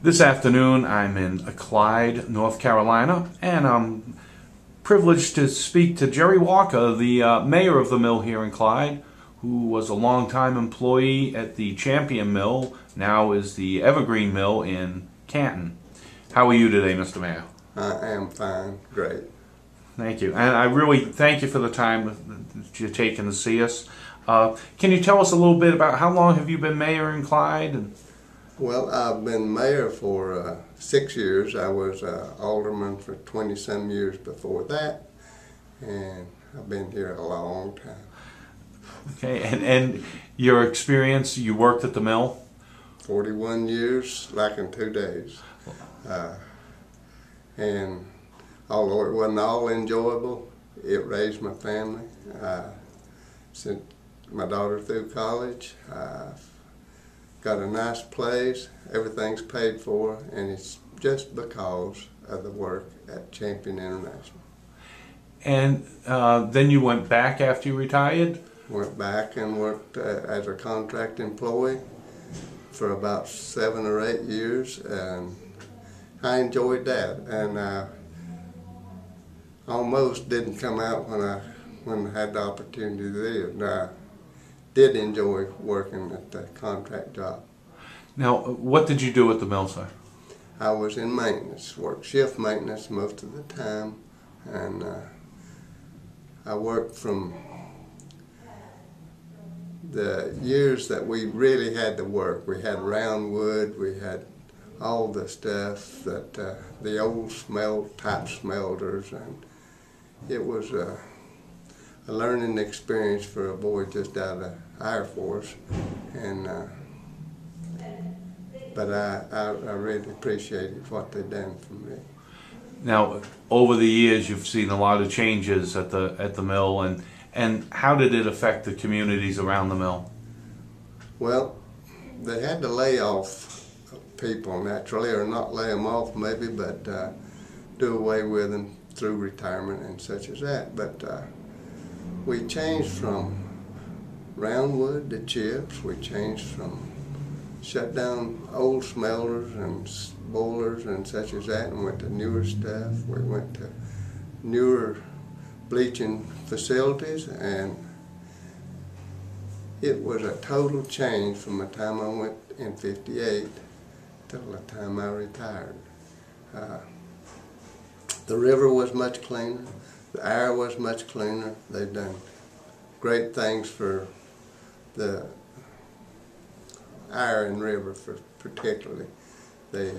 This afternoon I'm in Clyde, North Carolina, and I'm privileged to speak to Jerry Walker, the mayor of the mill here in Clyde, who was a longtime employee at the Champion Mill, now is the Evergreen Mill in Canton. How are you today, Mr. Mayor? I am fine, great. Thank you. And I really thank you for the time that you're taking to see us. Can you tell us a little bit about how long have you been mayor in Clyde? Well, I've been mayor for 6 years. I was alderman for 20-some years before that, and I've been here a long time. Okay, and your experience, you worked at the mill? 41 years, like in 2 days. And although it wasn't all enjoyable, it raised my family. Sent my daughter through college. Got a nice place, everything's paid for, and it's just because of the work at Champion International. And then you went back after you retired? Went back and worked as a contract employee for about 7 or 8 years, and I enjoyed that. And I almost didn't come out when I had the opportunity to do it. I did enjoy working at the contract job. Now, what did you do at the mill, sir? I was in maintenance, worked shift maintenance most of the time, and I worked from the years that we really had to work. We had round wood, we had all the stuff that the old type smelters, and it was a learning experience for a boy just out of Air Force, and but I really appreciated what they done for me. Now, over the years, you've seen a lot of changes at the mill, and how did it affect the communities around the mill? Well, they had to lay off people naturally, or not lay them off maybe, but do away with them through retirement and such as that. But we changed from round wood to chips. We changed from shut down old smelters and boilers and such as that, and went to newer stuff. We went to newer bleaching facilities, and it was a total change from the time I went in '58 till the time I retired. The river was much cleaner. The air was much cleaner. They've done great things for the air and river, particularly. They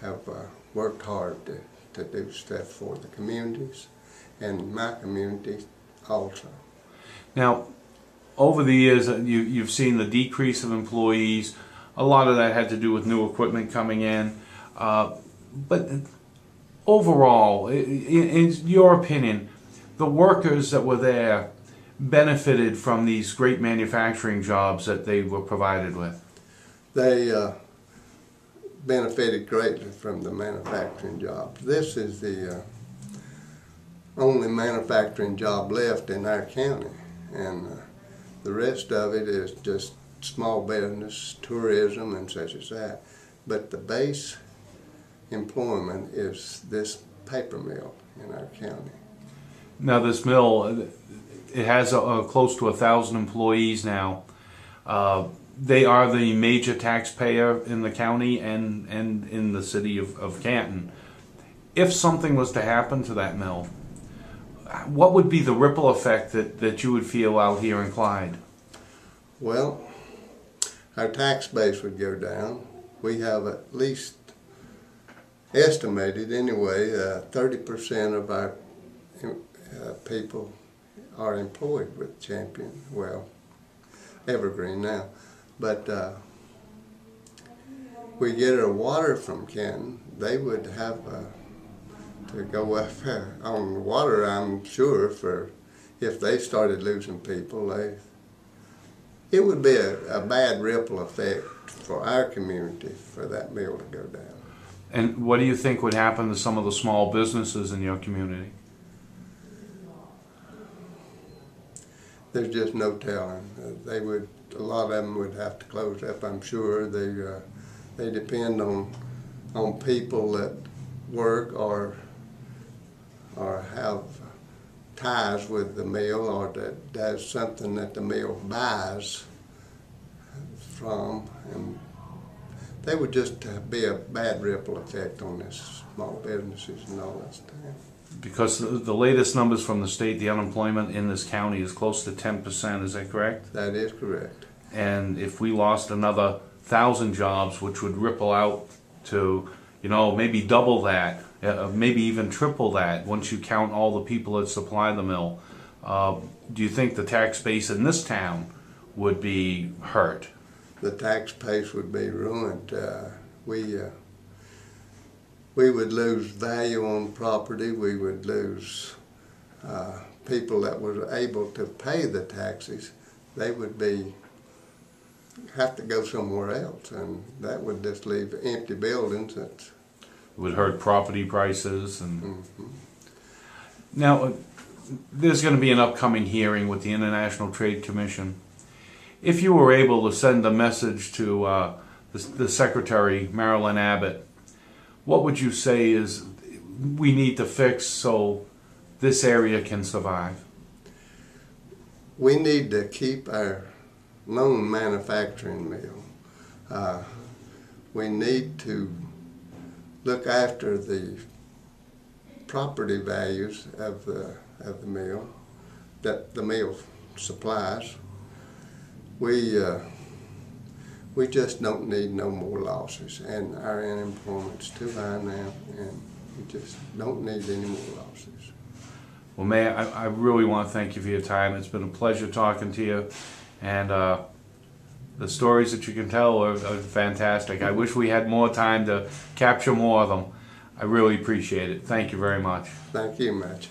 have worked hard to do stuff for the communities and my community also. Now, over the years, you've seen the decrease of employees. A lot of that had to do with new equipment coming in. But overall, in your opinion, the workers that were there benefited from these great manufacturing jobs that they were provided with? They benefited greatly from the manufacturing jobs. This is the only manufacturing job left in our county, and the rest of it is just small business, tourism, and such as that. But the base employment is this paper mill in our county. Now, this mill, it has close to 1,000 employees now. They are the major taxpayer in the county and in the city of Canton. If something was to happen to that mill, what would be the ripple effect that you would feel out here in Clyde? Well, our tax base would go down. We have at least estimated anyway 30% of our people are employed with Champion, well, Evergreen now. But we get our water from Canton. They would have to go up on the water, I'm sure, for if they started losing people. It would be a bad ripple effect for our community for that mill to go down. And what do you think would happen to some of the small businesses in your community? There's just no telling. A lot of them would have to close up, I'm sure. they depend on people that work or have ties with the mill, or that does something that the mill buys from, and they would just be a bad ripple effect on this small businesses and all that stuff. Because the latest numbers from the state, the unemployment in this county is close to 10%, is that correct? That is correct. And if we lost another 1,000 jobs, which would ripple out to, you know, maybe double that, maybe even triple that once you count all the people that supply the mill, do you think the tax base in this town would be hurt? The tax base would be ruined. We would lose value on property. We would lose people that were able to pay the taxes. They would have to go somewhere else, and that would just leave empty buildings. It would hurt property prices. And now, there's going to be an upcoming hearing with the International Trade Commission. If you were able to send a message to the Secretary, Marilyn Abbott, what would you say is we need to fix so this area can survive? We need to keep our lone manufacturing mill. We need to look after the property values of the mill that the mill supplies. We just don't need no more losses, and our unemployment's too high now, and we just don't need any more losses. Well, Mayor, I really want to thank you for your time. It's been a pleasure talking to you, and the stories that you can tell are fantastic. I wish we had more time to capture more of them. I really appreciate it. Thank you very much. Thank you much.